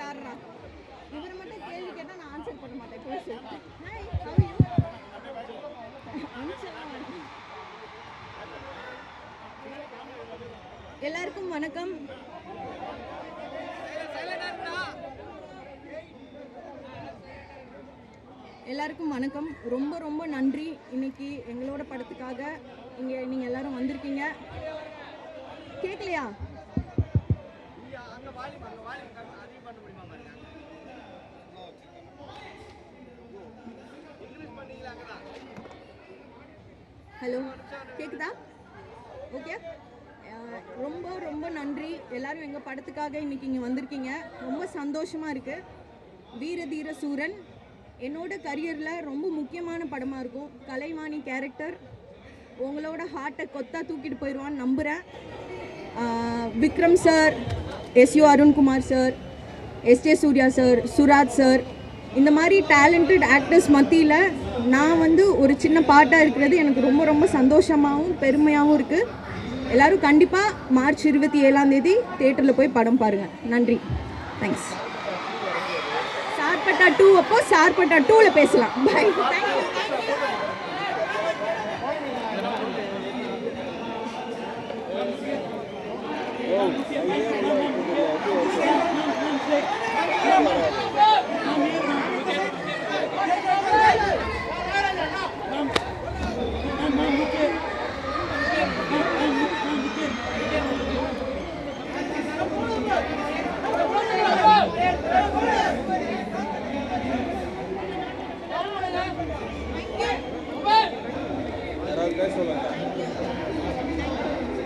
யாரா இவர் மட்டும் கேள்வி கேட்டால் நான் ஆன்சர் பண்ண மாட்டேன். பேசு. Hi, how you? எல்லாருக்கும் வணக்கம். எல்லாருக்கும் வணக்கம். ரொம்ப ரொம்ப நன்றி. இன்னைக்கு எங்களோட படத்துக்காக இங்கே நீங்கள் எல்லாரும் வந்திருக்கீங்க. கேட்கலையா? ஹலோ, கேக்குதா? ஓகே. ரொம்ப ரொம்ப நன்றி. எல்லாரும் எங்கள் படத்துக்காக இன்னைக்கு இங்கே வந்திருக்கீங்க. ரொம்ப சந்தோஷமாக இருக்குது. வீரதீர சூரன் என்னோட கரியரில் ரொம்ப முக்கியமான படமாக இருக்கும். கலைவாணி கேரக்டர் உங்களோட ஹார்ட்டை கொத்தா தூக்கிட்டு போயிடுவான்னு நம்புகிறேன். Vikram sir, S U Arunkumar sir, S J Suryah sir, Suraj sir, இந்த மாதிரி டேலண்டட் ஆக்டர்ஸ் மத்தியில் நான் ஒரு சின்ன பாட்டாக இருக்கிறது எனக்கு ரொம்ப ரொம்ப சந்தோஷமாகவும் பெருமையாகவும் இருக்குது. எல்லோரும் கண்டிப்பாக மார்ச் 27 தியேட்டரில் போய் படம் பாருங்கள். நன்றி. தேங்க்ஸ். சார்பட்டா 2 அப்போ சார்பட்டா 2ல் பேசலாம். பை. Gracias.